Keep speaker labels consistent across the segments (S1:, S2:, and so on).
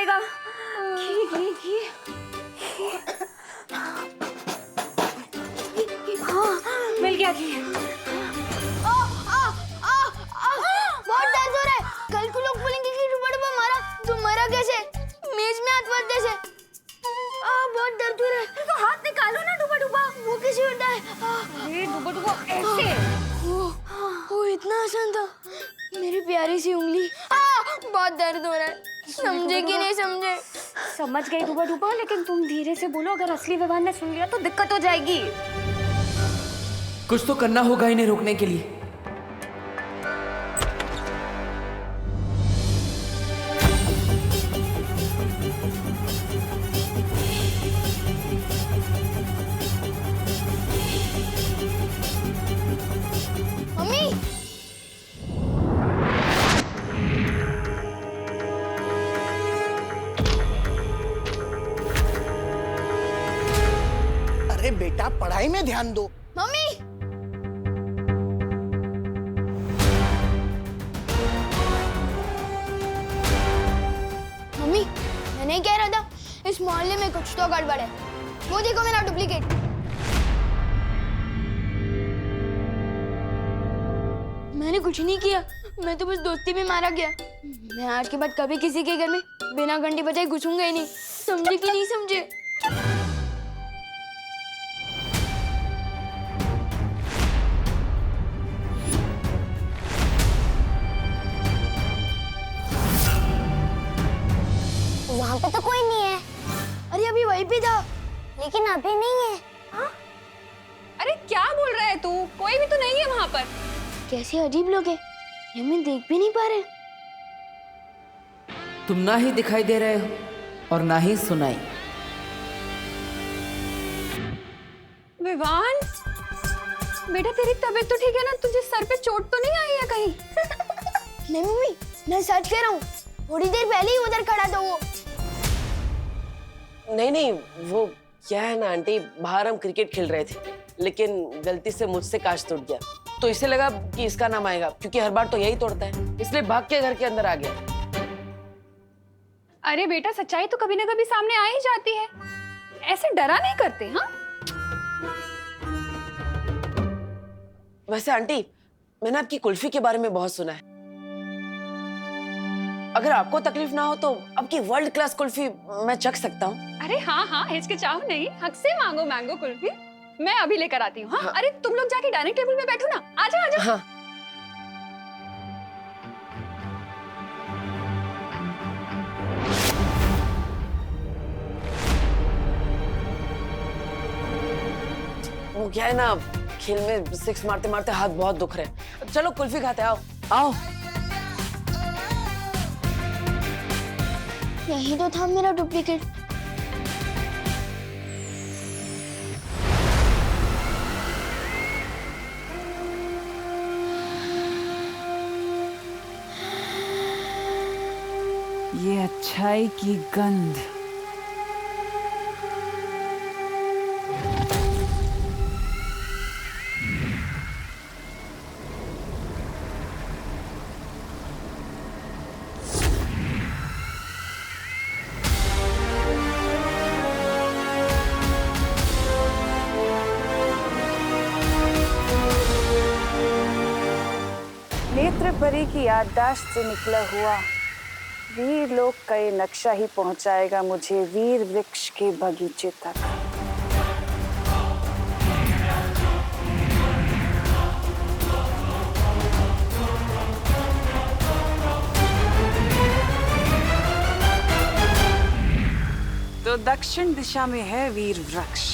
S1: पड़ेगा। घी घी घी। हाँ, मिल गया घी।
S2: बहुत दर्द हो रहा है। कल को लोग बोलेंगे कि डुबा मारा। तुम मरा कैसे? मेज में हाथ मारते से। बहुत दर्द हो रहा है।
S1: तो हाथ निकालो ना डुबा।
S2: वो कैसे होता है?
S1: अरे डुबा ऐसे।
S2: वो इतना आसान था। मेरी प्यारी सी उंगली। बहुत दर्द हो रहा है। समझे कि नहीं समझे?
S1: समझ गई डुबा, लेकिन तुम धीरे से बोलो, अगर असली विवान ने सुन लिया तो दिक्कत हो जाएगी।
S3: कुछ तो करना होगा इन्हें रोकने के लिए।
S2: मम्मी,
S4: अरे बेटा, पढ़ाई में ध्यान दो।
S2: मम्मी, मम्मी, मैं नहीं कह रहा था इस मोहल्ले में कुछ तो गड़बड़ है। वो देखो मेरा डुप्लीकेट। मैंने कुछ नहीं किया, मैं तो बस दोस्ती में मारा गया। मैं आज के बाद कभी किसी के घर में बिना घंटी बजाए घुसूंगा ही नहीं। समझे कि नहीं समझे?
S5: वहाँ पे तो कोई नहीं है।
S2: अरे अभी वहीं पे था।
S5: लेकिन अभी नहीं है।
S1: हाँ? अरे क्या बोल रहा है तू? कोई भी तो नहीं है वहाँ पर।
S2: कैसे अजीब लोग हैं, ये हमें देख भी नहीं पा रहे।
S3: तुम ना ही दिखाई दे रहे हो और ना ही सुनाई।
S1: विवान, बेटा तेरी तबीयत तो ठीक है ना? तुझे सर पे चोट तो नहीं आई है कहीं?
S2: नहीं मम्मी, मैं सच कह रहा हूँ। थोड़ी देर पहले ही उधर खड़ा था वो।
S6: नहीं, वो क्या है ना आंटी, बाहर हम क्रिकेट खेल रहे थे, लेकिन गलती से मुझसे कांच टूट गया, तो इसे लगा कि इसका नाम आएगा, क्योंकि हर बार तो यही तोड़ता है, इसलिए भाग के घर के अंदर आ गया।
S1: अरे बेटा, सच्चाई तो कभी ना कभी सामने आ ही जाती है। ऐसे डरा नहीं करते। हाँ,
S6: वैसे आंटी, मैंने आपकी कुल्फी के बारे में बहुत सुना है। अगर आपको तकलीफ ना हो तो आपकी वर्ल्ड क्लास कुल्फी मैं चख सकता हूँ।
S1: अरे हाँ, हिचकिचाओ नहीं, हक से मांगो मैंगो कुल्फी। मैं अभी लेकर आती हूँ। हाँ? अरे तुम लोग जाके डाइनिंग टेबल में बैठो ना। आजा।
S6: हाँ। वो क्या है ना, खेल में सिक्स मारते मारते हाथ बहुत दुख रहे हैं। चलो कुल्फी खाते, आओ।
S2: यही तो था मेरा डुप्लीकेट।
S7: ये अच्छाई की गंध। नेत्र परी की याददाश्त से निकला हुआ वीर लोक का ये नक्शा ही पहुंचाएगा मुझे वीर वृक्ष के बगीचे तक। तो दक्षिण दिशा में है वीर वृक्ष।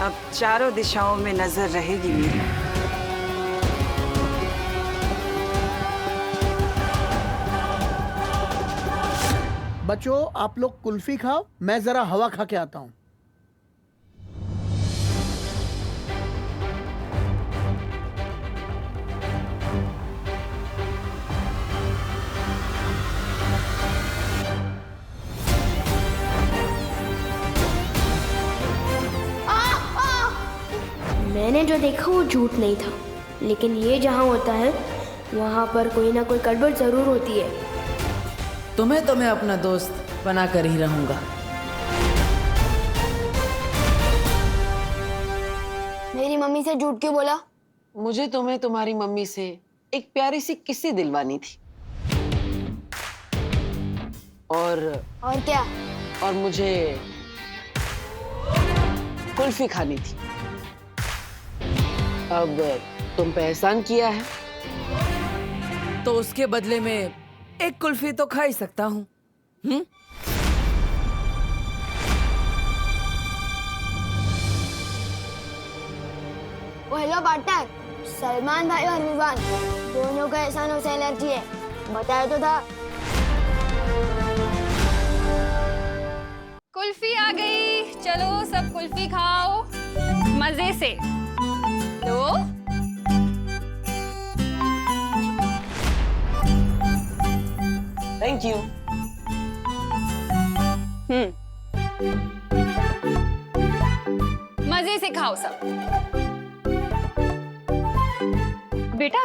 S7: अब चारों दिशाओं में नजर रहेगी मेरी।
S4: बच्चों, आप लोग कुल्फी खाओ, मैं जरा हवा खा के आता हूँ।
S2: मैंने जो देखा वो झूठ नहीं था, लेकिन ये जहाँ होता है वहाँ पर कोई ना कोई गड़बड़ जरूर होती है।
S3: तुम्हें तो मैं अपना दोस्त बना कर ही रहूंगा।
S2: मेरी मम्मी से झूठ क्यों बोला?
S6: मुझे तुम्हें तुम्हारी मम्मी से एक प्यारी सी किस्सी दिलवानी थी। और
S2: क्या?
S6: और मुझे कुल्फी खानी थी। अब तुम पे एहसान किया है
S3: तो उसके बदले में एक कुल्फी तो खा ही सकता हूँ।
S2: हेलो पार्टनर, सलमान भाई और विवान दोनों का एहसानों से एलर्जी है, बताया तो था।
S1: कुल्फी आ गई, चलो सब कुल्फी खाओ मजे से। लो
S6: थैंक यू।
S1: मजे से खाओ सब। बेटा,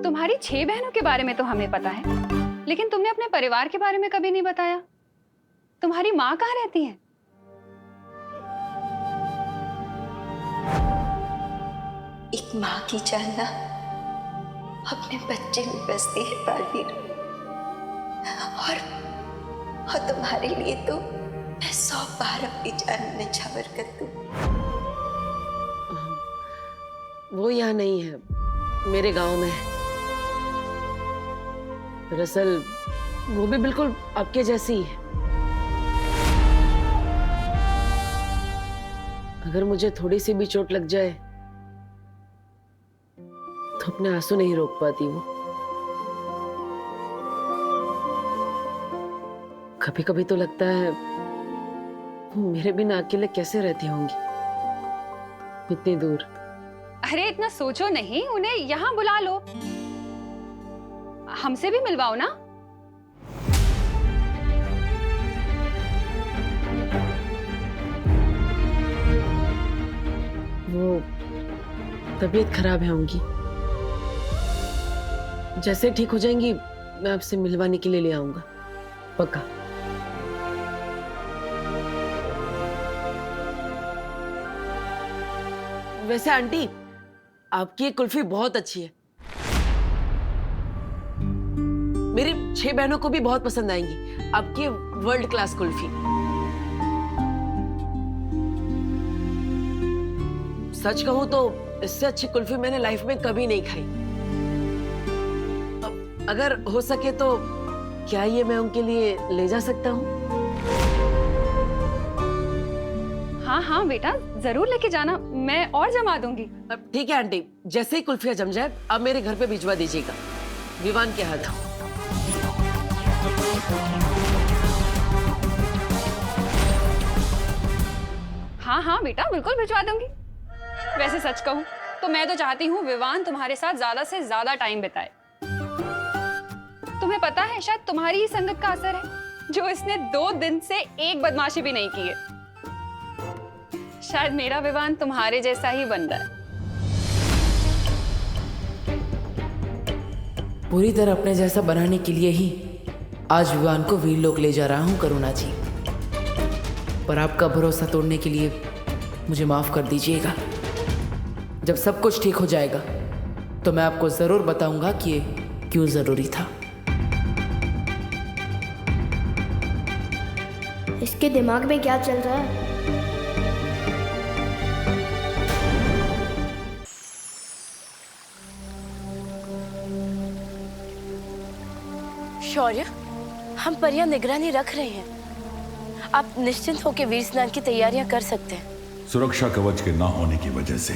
S1: तुम्हारी 6 बहनों के बारे में तो हमें पता है, लेकिन तुमने अपने परिवार के बारे में कभी नहीं बताया। तुम्हारी माँ कहाँ रहती है?
S8: एक माँ की जान ना अपने बच्चे में बसती है बालवीर, और तुम्हारे लिए तो मैं 100 बार अपनी जान न्यौछावर कर दूं।
S6: वो यहाँ नहीं है, मेरे गांव में है। दरअसल वो भी बिल्कुल आपके जैसी ही है। अगर मुझे थोड़ी सी भी चोट लग जाए तो अपने आंसू नहीं रोक पाती वो। कभी कभी तो लगता है वो मेरे बिना अकेले कैसे रहती होंगी इतनी दूर।
S1: अरे इतना सोचो नहीं, उन्हें यहाँ बुला लो, हमसे भी मिलवाओ ना।
S6: वो तबीयत खराब है उनकी, जैसे ठीक हो जाएंगी मैं आपसे मिलवाने के लिए ले आऊंगा, पक्का। वैसे आंटी, आपकी ये कुल्फी बहुत अच्छी है, मेरी 6 बहनों को भी बहुत पसंद आएंगी आपकी वर्ल्ड क्लास कुल्फी। सच कहूं तो इससे अच्छी कुल्फी मैंने लाइफ में कभी नहीं खाई। अगर हो सके तो क्या ये मैं उनके लिए ले जा सकता हूँ?
S1: हाँ हाँ बेटा, जरूर लेके जाना, मैं और जमा दूंगी।
S6: अब ठीक है आंटी, जैसे ही कुल्फियां जम जाए अब मेरे घर पे भिजवा दीजिएगा, विवान के हाथ।
S1: हाँ हाँ बेटा, बिल्कुल भिजवा दूंगी। वैसे सच कहूँ तो मैं तो चाहती हूँ विवान तुम्हारे साथ ज्यादा से ज्यादा टाइम बिताए। तुम्हें पता है, शायद तुम्हारी ही संगत का असर है जो इसने 2 दिन से एक बदमाशी भी नहीं की है। शायद मेरा विवान तुम्हारे जैसा ही बन रहा है।
S3: पूरी तरह अपने जैसा बनाने के लिए ही आज विवान को वीरलोक ले जा रहा हूँ करुणा जी, पर आपका भरोसा तोड़ने के लिए मुझे माफ कर दीजिएगा। जब सब कुछ ठीक हो जाएगा तो मैं आपको जरूर बताऊंगा कि ये क्यों जरूरी था।
S2: इसके दिमाग में क्या चल रहा है?
S9: शौर्य, हम परियां निगरानी रख रहे हैं, आप निश्चिंत होकर वीर स्नान की तैयारियां कर सकते हैं।
S10: सुरक्षा कवच के ना होने की वजह से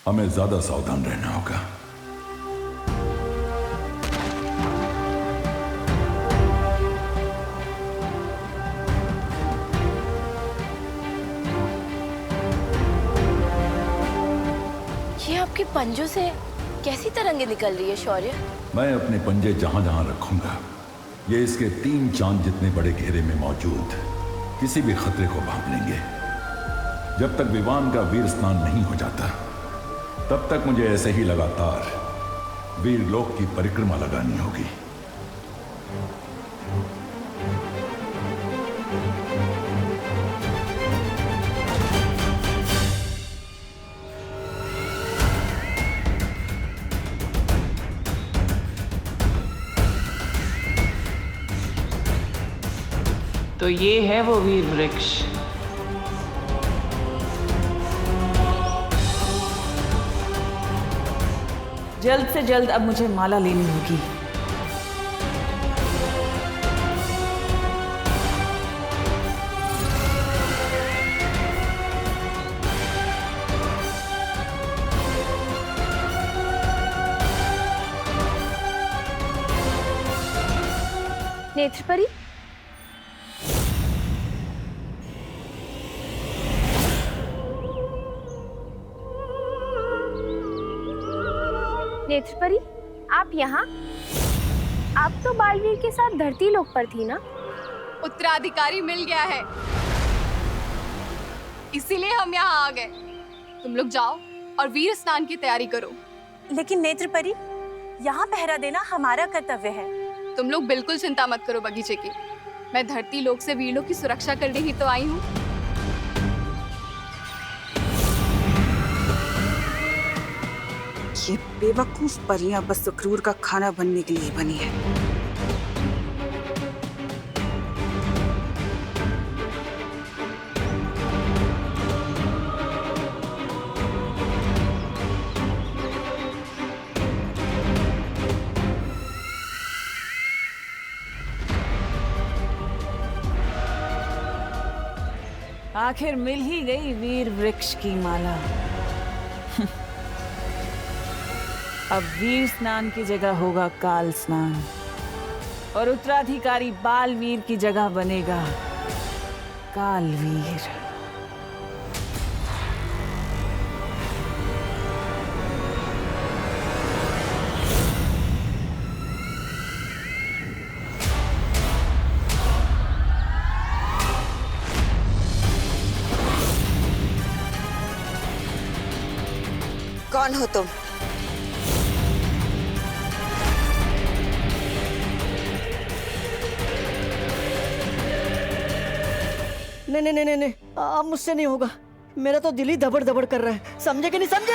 S10: हमें ज्यादा सावधान रहना होगा।
S9: ये आपके पंजों से कैसी तरंगे निकल रही है शौर्य?
S10: मैं अपने पंजे जहां जहां रखूंगा ये इसके 3 चांद जितने बड़े घेरे में मौजूद किसी भी खतरे को भांप लेंगे। जब तक विवान का वीर स्नान नहीं हो जाता तब तक मुझे ऐसे ही लगातार वीरलोक की परिक्रमा लगानी होगी।
S3: तो ये है वो वीर वृक्ष। जल्द से जल्द अब मुझे माला लेनी होगी।
S9: नेत्रपरी, नेत्रपरी, आप यहाँ? आप तो बालवीर के साथ धरती लोक पर थी ना?
S1: उत्तराधिकारी मिल गया है, इसीलिए हम यहाँ आ गए। तुम लोग जाओ और वीर स्नान की तैयारी करो।
S7: लेकिन नेत्रपरी, यहाँ पहरा देना हमारा कर्तव्य है।
S1: तुम लोग बिल्कुल चिंता मत करो बगीचे की। मैं धरती लोक से वीरों की सुरक्षा करने ही तो आई हूँ।
S7: ये बेवकूफ परियां बस सुक्रूर का खाना बनने के लिए बनी है।
S3: आखिर मिल ही गई वीर वृक्ष की माला। अब वीर स्नान की जगह होगा काल स्नान और उत्तराधिकारी बालवीर की जगह बनेगा कालवीर।
S7: कौन हो तुम?
S4: नहीं, अब मुझसे नहीं होगा। मेरा तो दिल ही धबड़ धबड़ कर रहा है। समझे कि नहीं समझे?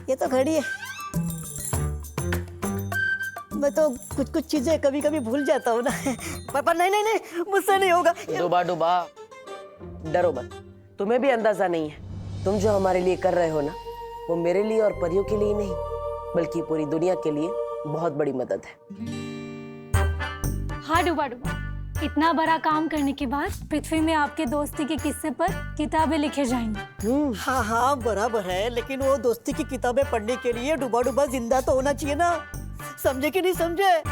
S4: ये तो घड़ी है। मैं तो कुछ चीजें कभी कभी भूल जाता हूँ ना। पर नहीं, मुझसे नहीं होगा।
S6: डुबा डुबा, डरो मत। तुम्हें भी अंदाजा नहीं है, तुम जो हमारे लिए कर रहे हो ना, वो मेरे लिए और परियों के लिए नहीं, बल्कि पूरी दुनिया के लिए बहुत बड़ी मदद है।
S11: हाँ डुबा डुबा, इतना बड़ा काम करने के बाद पृथ्वी में आपके दोस्ती के किस्से पर किताबें लिखे जाएंगी।
S4: हाँ बराबर है, लेकिन वो दोस्ती की किताबें पढ़ने के लिए डुबा डुबा जिंदा तो होना चाहिए ना। समझे कि नहीं समझे?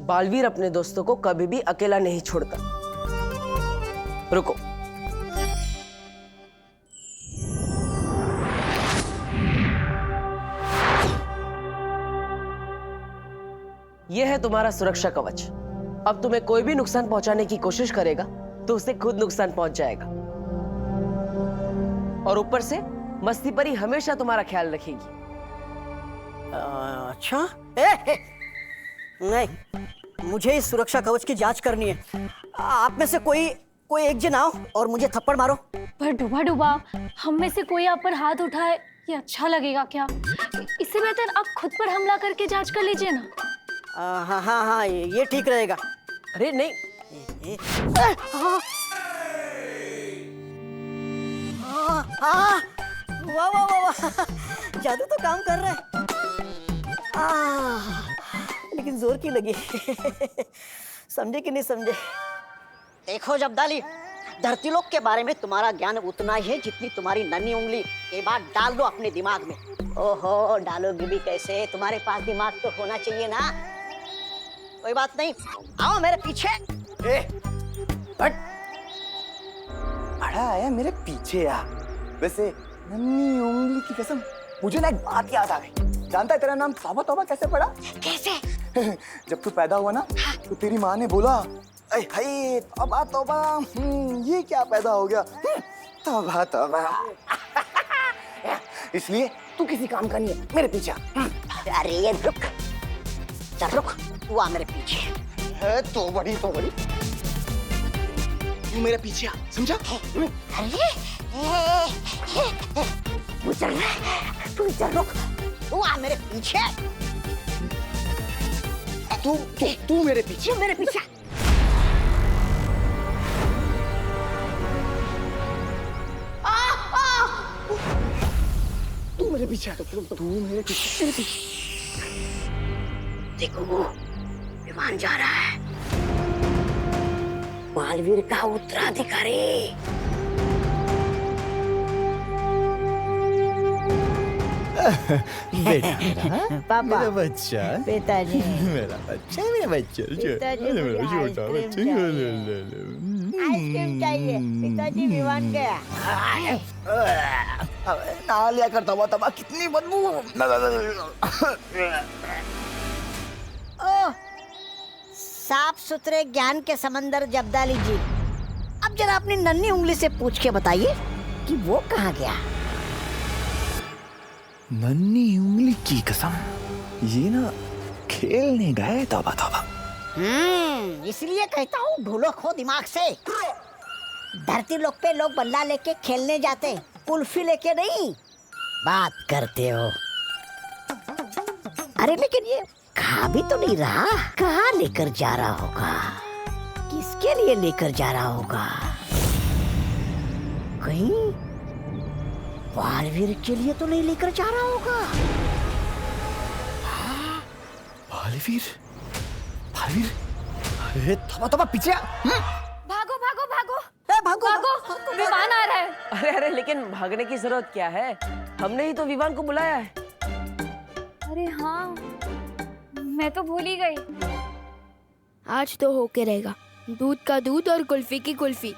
S6: बालवीर अपने दोस्तों को कभी भी अकेला नहीं छोड़ता। रुको, यह है तुम्हारा सुरक्षा कवच। अब तुम्हें कोई भी नुकसान पहुंचाने की कोशिश करेगा तो उसे खुद नुकसान पहुंच जाएगा। और ऊपर से मस्ती परी हमेशा तुम्हारा ख्याल रखेगी।
S4: अच्छा, नहीं, मुझे इस सुरक्षा कवच की जांच करनी है। आप में से कोई एक जन आओ और मुझे थप्पड़ मारो।
S11: पर डुबा डुबा, हम में से कोई आप पर हाथ उठाए, ये अच्छा लगेगा क्या? इससे बेहतर आप खुद पर हमला करके जांच कर लीजिए ना।
S4: हाँ, ये ठीक रहेगा।
S6: अरे नहीं,
S4: वाह, जादू तो काम कर रहा है। लेकिन जोर की लगी। समझे कि नहीं समझे? देखो जब्दाली, धरती लोक के बारे में तुम्हारा ज्ञान उतना ही है जितनी तुम्हारी नन्ही उंगली। ये बात डाल दो अपने दिमाग में। ओहो, डालोगी भी कैसे? तुम्हारे पास दिमाग तो होना चाहिए ना। कोई बात नहीं, आओ मेरे पीछे।
S12: बड़ा आया मेरे पीछे यार। वैसे नन्ही उंगली की कसम, मुझे ना एक बात याद आ गई। जानता है तेरा नाम तौबा तौबा कैसे पड़ा?
S5: कैसे?
S12: जब तू पैदा हुआ ना, तो तेरी माँ ने बोला, हाय तौबा तौबा, ये क्या पैदा हो गया? तौबा तौबा। इसलिए तू किसी काम का नहीं है, मेरे पीछे आ।
S4: अरे ये रुक, चल रुक, तू आ मेरे पीछे।
S12: है तो बड़ी। तू मेरे पीछे आ, समझा?
S4: अरे तू चल रुक, तू आ मेरे पीछे।
S12: तू मेरे पीछे।
S4: मेरे पीछे
S12: तू मेरे पीछे आ, तू मेरे पीछे।
S4: देखो वो विमान जा रहा है, बालवीर का उत्तराधिकारी।
S12: बेटा
S2: पापा,
S12: मेरा बच्चा,
S2: पिताजी,
S12: मेरा बच्चा, मेरा बच्चा,
S2: पिताजी, मुझे
S12: छोटा
S2: आइसक्रीम
S12: बच्चा।
S2: आइसक्रीम चाहिए। पिताजी विमान गया।
S12: ना लिया कर, तौबा तौबा, कितनी बदबू।
S4: ओह, साफ सुथरे ज्ञान के समंदर जब्दाली जी, अब जरा अपनी नन्ही उंगली से पूछ के बताइए कि वो कहाँ गया।
S12: नन्ही उंगली की कसम, ये ना खेलने गए। तौबा तौबा।
S4: इसलिए कहता हूँ ढूलो खो दिमाग से। धरती लोक पे लोग बल्ला लेके खेलने जाते, कुल्फी लेके नहीं। बात करते हो। अरे लेकिन ये खा भी तो नहीं रहा, कहाँ लेकर जा रहा होगा, किसके लिए लेकर जा रहा होगा? कहीं बालवीर के लिए तो नहीं लेकर जा रहा होगा?
S12: बालवीर, बालवीर, अरे तौबा तौबा, पीछे आ।
S11: भागो भागो भागो
S4: भागो
S11: भागो, विमान आ रहा है।
S6: अरे लेकिन भागने की जरूरत क्या है? हमने ही तो विमान को बुलाया है।
S11: अरे हाँ, मैं तो भूल ही गई।
S2: आज तो होके रहेगा, दूध का दूध और कुल्फी की कुल्फी।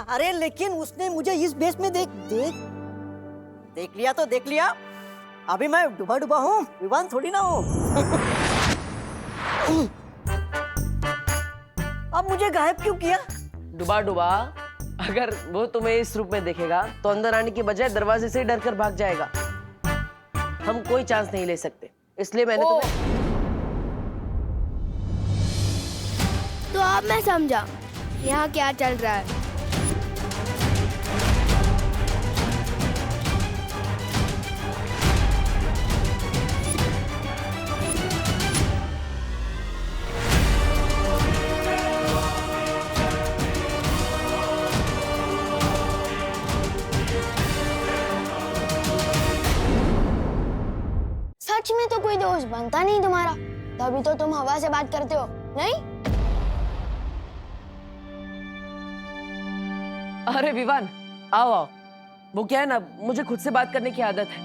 S4: अरे लेकिन उसने मुझे इस बेस में देख लिया तो देख लिया। अभी मैं डूबा हूँ, विमान थोड़ी ना हूँ। अब मुझे गायब क्यों किया?
S6: डुबा, अगर वो तुम्हें इस रूप में देखेगा तो अंदर आने की बजाय दरवाजे से ही डर कर भाग जाएगा। हम कोई चांस नहीं ले सकते, इसलिए मैंने तुम्हें।
S2: तो अब मैं समझा यहाँ क्या चल रहा है। सच में तो कोई दोस्त बनता नहीं तुम्हारा, तभी तो तुम हवा से बात करते हो, नहीं?
S6: अरे विवान, आओ। वो क्या है ना, मुझे खुद से बात करने की आदत है,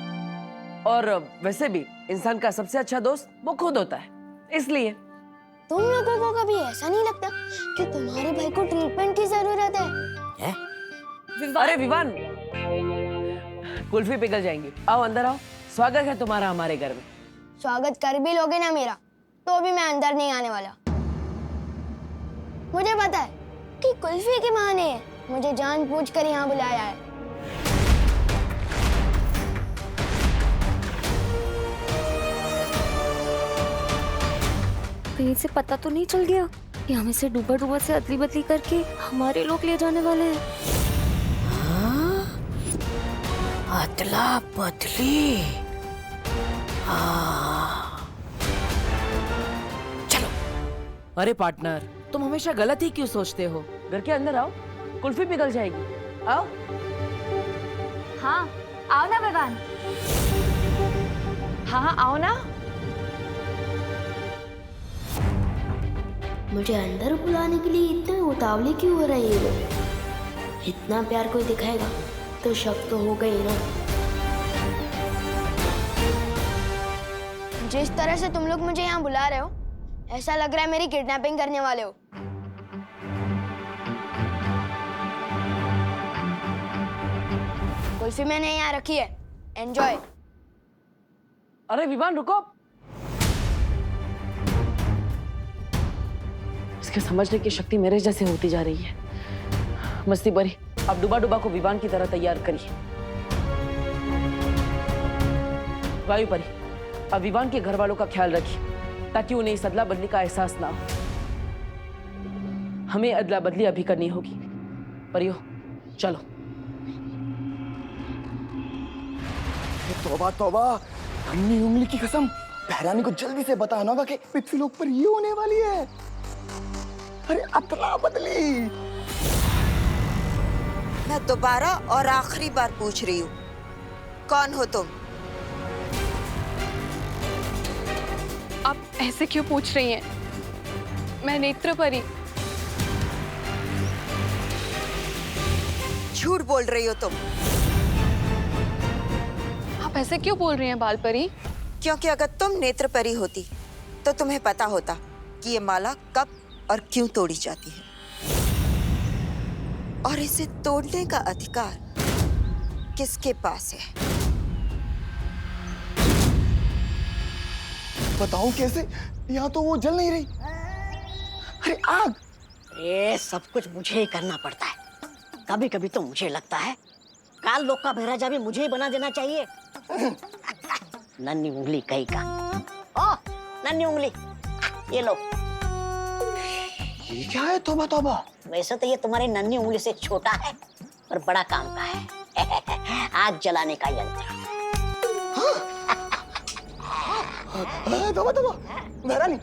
S6: और वैसे भी इंसान का सबसे अच्छा दोस्त वो खुद होता है, इसलिए।
S2: तुम लोगों को कभी ऐसा नहीं लगता कि तुम्हारे भाई को ट्रीटमेंट की जरूरत है?
S6: अरे विवान, कुल्फी पिघल जाएंगी, आओ अंदर आओ। स्वागत है तुम्हारा हमारे घर में।
S2: स्वागत कर भी लोगे ना मेरा, तो भी मैं अंदर नहीं आने वाला। मुझे पता है कि कुल्फी के बहाने मुझे जानबूझकर यहाँ बुलाया है।
S13: कहीं से पता तो नहीं चल गया कि हमें से डूबा से अदली बदली करके हमारे लोग ले जाने वाले हैं।
S4: अदला बदली। चलो।
S6: अरे पार्टनर, तुम हमेशा गलत ही क्यों सोचते हो? घर के अंदर आओ, कुल्फी पिघल जाएगी, आओ।
S11: हाँ, आओ ना विवान। हाँ, आओ ना।
S2: मुझे अंदर बुलाने के लिए इतने उतावले क्यों हो रहे हैं लोग? इतना प्यार कोई दिखाएगा तो शक तो हो गई ना। जिस तरह से तुम लोग मुझे यहाँ बुला रहे हो, ऐसा लग रहा है मेरी किडनैपिंग करने वाले हो। कुल्फी मैंने यहाँ रखी है, एंजॉय।
S3: अरे विवान रुको, इसके समझने की शक्ति मेरे जैसे होती जा रही है। मस्ती परी, अब डुबा डुबा को विवान की तरह तैयार करिए। वायु परी, अब विवान के घर वालों का ख्याल रखिए ताकि उन्हें इस अदला बदली का एहसास ना हो। हमें अदला बदली अभी करनी होगी। परियो चलो।
S12: तौबा तौबा, नन्ही उंगली की कसम, बहरानी को जल्दी से बताना होगा कि पृथ्वीलोक पर ये होने वाली है। अरे अदला बदली।
S14: मैं दोबारा और आखिरी बार पूछ रही हूँ, कौन हो तुम?
S1: आप ऐसे क्यों पूछ रही हैं? मैं नेत्र परी।
S14: झूठ बोल रही हो तुम।
S1: आप ऐसे क्यों बोल रही हैं बाल परी?
S14: क्योंकि अगर तुम नेत्र परी होती तो तुम्हें पता होता कि ये माला कब और क्यों तोड़ी जाती है, और इसे तोड़ने का अधिकार किसके पास है।
S12: बताओ कैसे? यहाँ तो वो जल नहीं रही। अरे आग!
S4: ये सब कुछ मुझे ही करना पड़ता है। कभी कभी तो मुझे लगता है काल लोक का महाराजा भी मुझे ही बना देना चाहिए। नन्ही उंगली कहीं का। ओ नन्ही उंगली, ये लो।
S12: ये क्या है? तौबा तौबा।
S4: वैसे तो ये तुम्हारी नन्ही उंगली से छोटा है और बड़ा काम का है। आग जलाने का यंत्र।
S12: तौबा तौबा, बहरानी।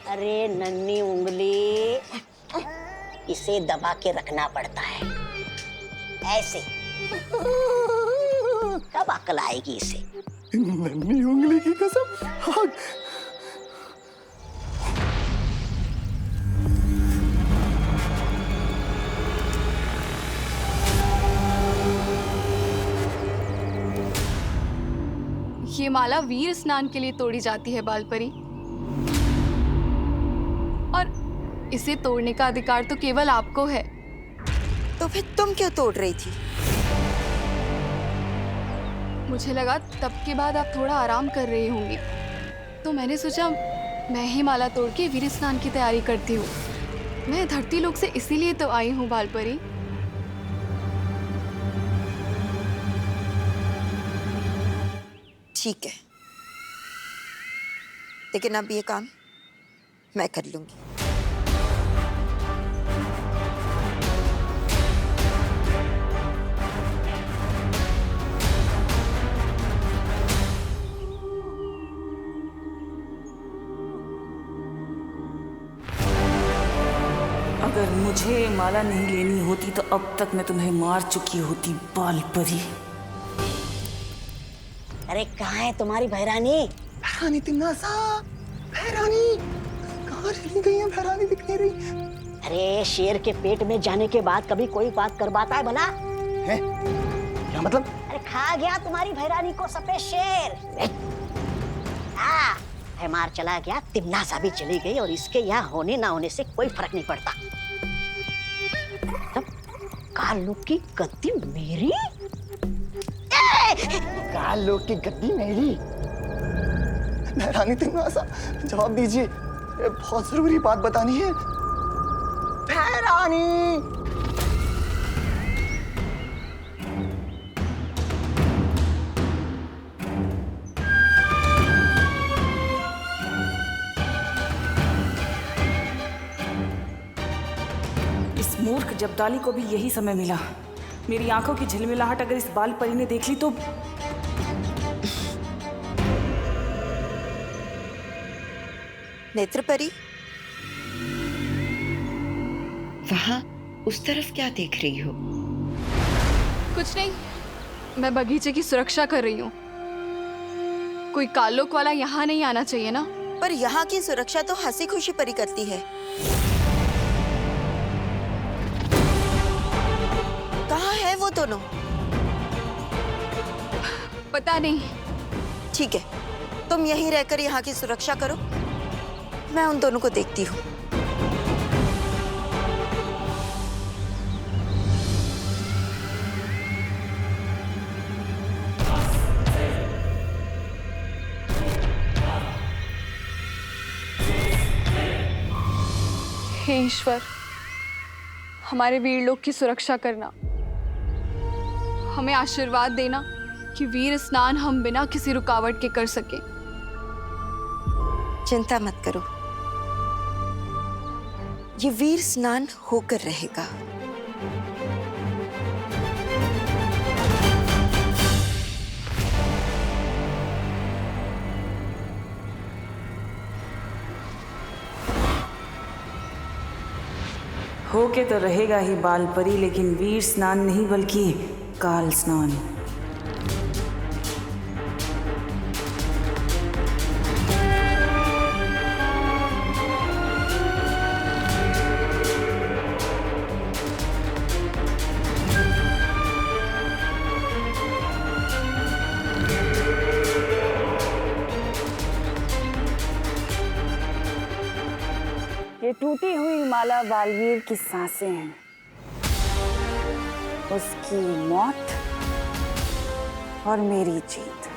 S4: अरे नन्ही उंगली, इसे दबा के रखना पड़ता है ऐसे। कब अकल आएगी इसे?
S12: नन्ही उंगली की कसम। आग!
S1: ये माला वीर स्नान के लिए तोड़ी जाती है बालपरी, और इसे तोड़ने का अधिकार तो केवल आपको है।
S14: तो फिर तुम क्यों तोड़ रही थी?
S1: मुझे लगा तब के बाद आप थोड़ा आराम कर रही होंगी, तो मैंने सोचा मैं ही माला तोड़ के वीर स्नान की तैयारी करती हूँ। मैं धरती लोक से इसीलिए तो आई हूँ बालपरी।
S14: ठीक है, लेकिन अब ये काम मैं कर लूंगी।
S15: अगर मुझे माला नहीं लेनी होती तो अब तक मैं तुम्हें मार चुकी होती बालपरी।
S4: अरे कहाँ है तुम्हारी बहरानी?
S12: बहरानी तिम्नासा, बहरानी कहाँ चली गई है? बहरानी दिख नहीं रही।
S4: अरे शेर के पेट में जाने के बाद कभी कोई बात करवाता है भला?
S12: है? क्या मतलब?
S4: अरे खा गया तुम्हारी बहरानी को सफेद शेर। मार चला गया, तिम्नासा भी चली गई, और इसके यहाँ होने ना होने से कोई फर्क नहीं पड़ता। तब काल लोक की गद्दी मेरी?
S12: काल लोक की गद्दी मेरी? बहरानी तिम्नासा, जवाब दीजिए, बहुत जरूरी बात बतानी है। बहरानी!
S15: इस मूर्ख जब्दाली को भी यही समय मिला। मेरी आंखों की झिलमिलाहट अगर इस बाल परी ने देख ली तो।
S14: नेत्र परी,
S8: वहां उस तरफ क्या देख रही हो?
S1: कुछ नहीं, मैं बगीचे की सुरक्षा कर रही हूँ। कोई कालोक वाला यहाँ नहीं आना चाहिए ना।
S14: पर यहाँ की सुरक्षा तो हंसी खुशी परी करती है। कहाँ है वो दोनों?
S1: पता नहीं।
S14: ठीक है, तुम यहीं रहकर यहाँ की सुरक्षा करो, मैं उन दोनों को देखती हूँ।
S1: हे ईश्वर, हमारे वीर लोग की सुरक्षा करना, हमें आशीर्वाद देना कि वीर स्नान हम बिना किसी रुकावट के कर सके।
S14: चिंता मत करो, ये वीर स्नान होकर रहेगा।
S15: होके तो रहेगा ही बाल परी, लेकिन वीर स्नान नहीं बल्कि काल स्नान।
S7: ये टूटी हुई माला बालवीर की सांसें हैं, उसकी मौत और मेरी जीत।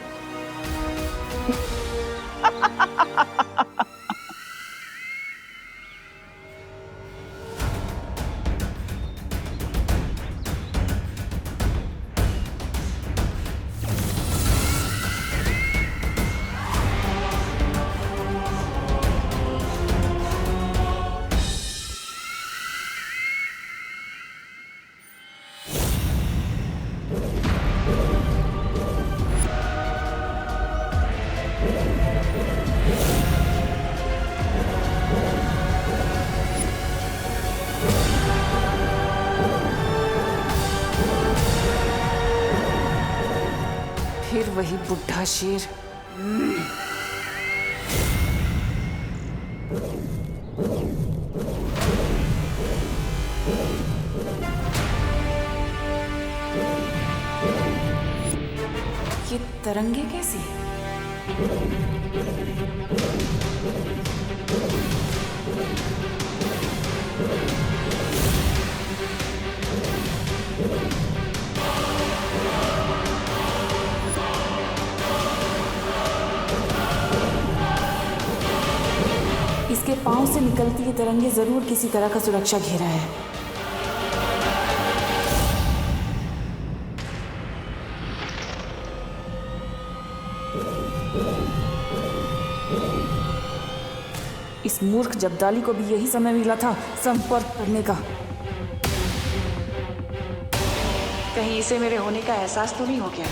S15: फिर वही बुढ़ा शेर। ये तरंगे कैसी? इसके पांव से निकलती ये तरंगे जरूर किसी तरह का सुरक्षा घेरा है। इस मूर्ख जब्दाली को भी यही समय मिला था संपर्क करने का। कहीं इसे मेरे होने का एहसास तो नहीं हो गया?